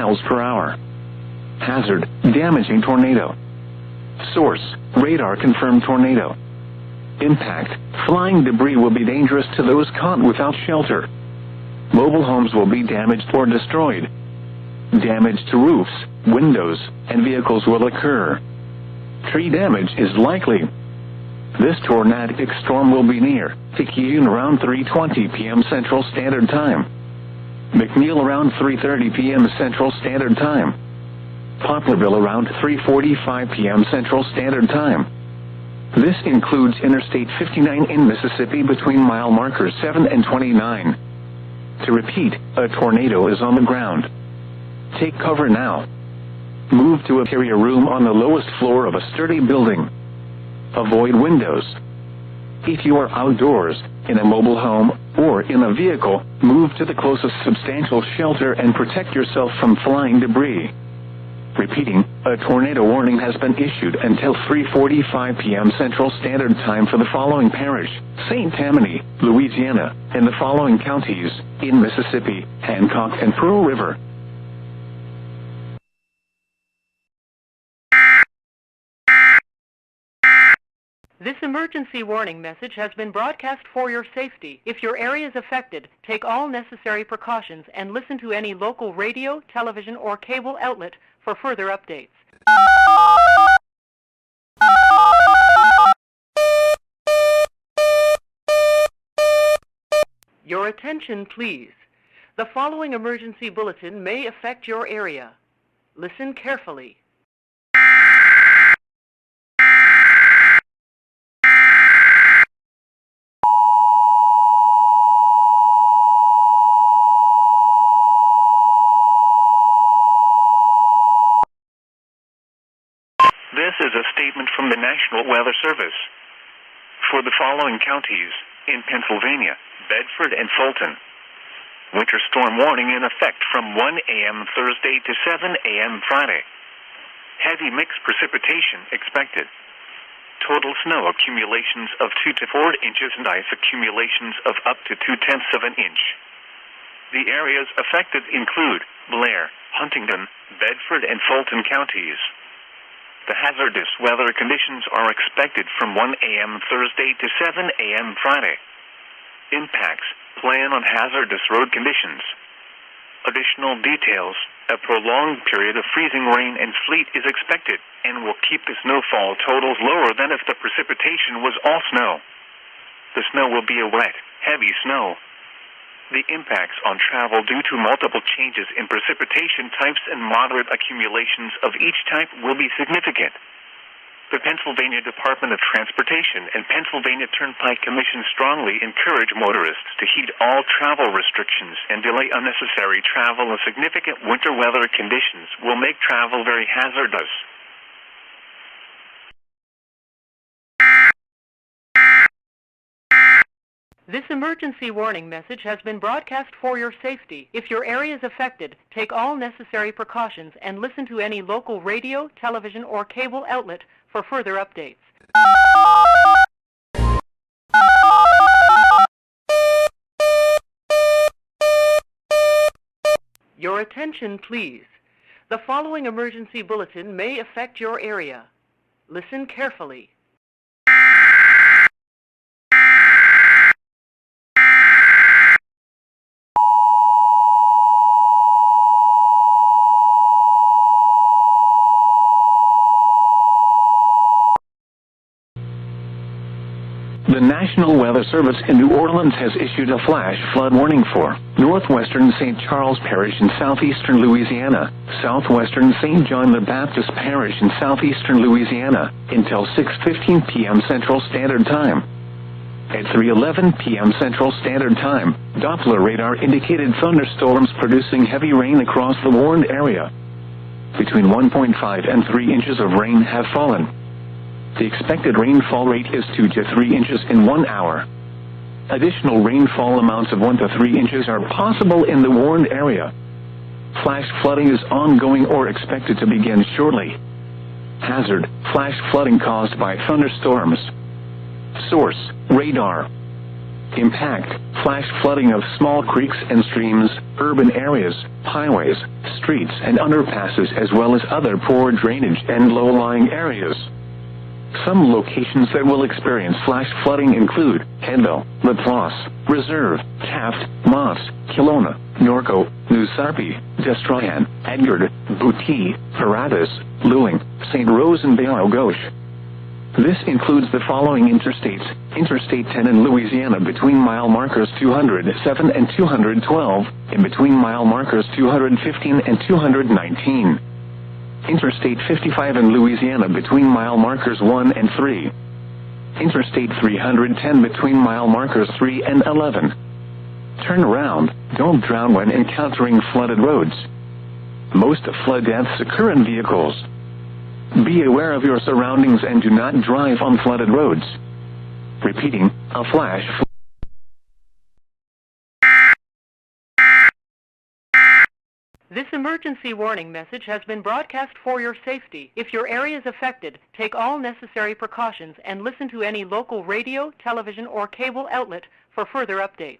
miles per hour. Hazard, damaging tornado. Source, radar confirmed tornado. Impact, flying debris will be dangerous to those caught without shelter. Mobile homes will be damaged or destroyed. Damage to roofs, windows, and vehicles will occur. Tree damage is likely. This tornadic storm will be near Picayune around 3:20 p.m. Central Standard Time. McNeil around 3:30 p.m. Central Standard Time. Poplarville around 3:45 p.m. Central Standard Time. This includes Interstate 59 in Mississippi between mile markers 7 and 29. To repeat, a tornado is on the ground. Take cover now. Move to a carrier room on the lowest floor of a sturdy building. Avoid windows. If you are outdoors, in a mobile home, or in a vehicle, move to the closest substantial shelter and protect yourself from flying debris. Repeating, a tornado warning has been issued until 3:45 p.m. Central Standard Time for the following parish: St. Tammany, Louisiana, and the following counties, in Mississippi, Hancock and Pearl River. This emergency warning message has been broadcast for your safety. If your area is affected, take all necessary precautions and listen to any local radio, television, or cable outlet for further updates. Your attention, please. The following emergency bulletin may affect your area. Listen carefully. This is a statement from the National Weather Service. For the following counties, in Pennsylvania, Bedford and Fulton. Winter storm warning in effect from 1 a.m. Thursday to 7 a.m. Friday. Heavy mixed precipitation expected. Total snow accumulations of 2 to 4 inches and ice accumulations of up to 0.2 of an inch. The areas affected include Blair, Huntingdon, Bedford, and Fulton counties. The hazardous weather conditions are expected from 1 a.m. Thursday to 7 a.m. Friday. Impacts: plan on hazardous road conditions. Additional details: a prolonged period of freezing rain and sleet is expected and will keep the snowfall totals lower than if the precipitation was all snow. The snow will be a wet, heavy snow. The impacts on travel due to multiple changes in precipitation types and moderate accumulations of each type will be significant. The Pennsylvania Department of Transportation and Pennsylvania Turnpike Commission strongly encourage motorists to heed all travel restrictions and delay unnecessary travel as significant winter weather conditions will make travel very hazardous. This emergency warning message has been broadcast for your safety. If your area is affected, take all necessary precautions and listen to any local radio, television, or cable outlet for further updates. Your attention, please. The following emergency bulletin may affect your area. Listen carefully. The National Weather Service in New Orleans has issued a flash flood warning for northwestern St. Charles Parish in southeastern Louisiana, southwestern St. John the Baptist Parish in southeastern Louisiana, until 6:15 p.m. Central Standard Time. At 3:11 p.m. Central Standard Time, Doppler radar indicated thunderstorms producing heavy rain across the warned area. Between 1.5 and 3 inches of rain have fallen. The expected rainfall rate is 2 to 3 inches in 1 hour. Additional rainfall amounts of 1 to 3 inches are possible in the warned area. Flash flooding is ongoing or expected to begin shortly. Hazard: flash flooding caused by thunderstorms. Source: radar. Impact: flash flooding of small creeks and streams, urban areas, highways, streets and underpasses, as well as other poor drainage and low-lying areas. Some locations that will experience flash flooding include Headville, Laplace, Reserve, Taft, Moss, Kelowna, Norco, New Sarpy, Destroyan, Edgard, Bouty, Paratus, Lewing, St. Rose and Baie-Gauche. This includes the following interstates: Interstate 10 in Louisiana between mile markers 207 and 212, and between mile markers 215 and 219. Interstate 55 in Louisiana between mile markers 1 and 3. Interstate 310 between mile markers 3 and 11. Turn around, don't drown when encountering flooded roads. Most flood deaths occur in vehicles. Be aware of your surroundings and do not drive on flooded roads. Repeating, a flash flood. This emergency warning message has been broadcast for your safety. If your area is affected, take all necessary precautions and listen to any local radio, television, or cable outlet for further updates.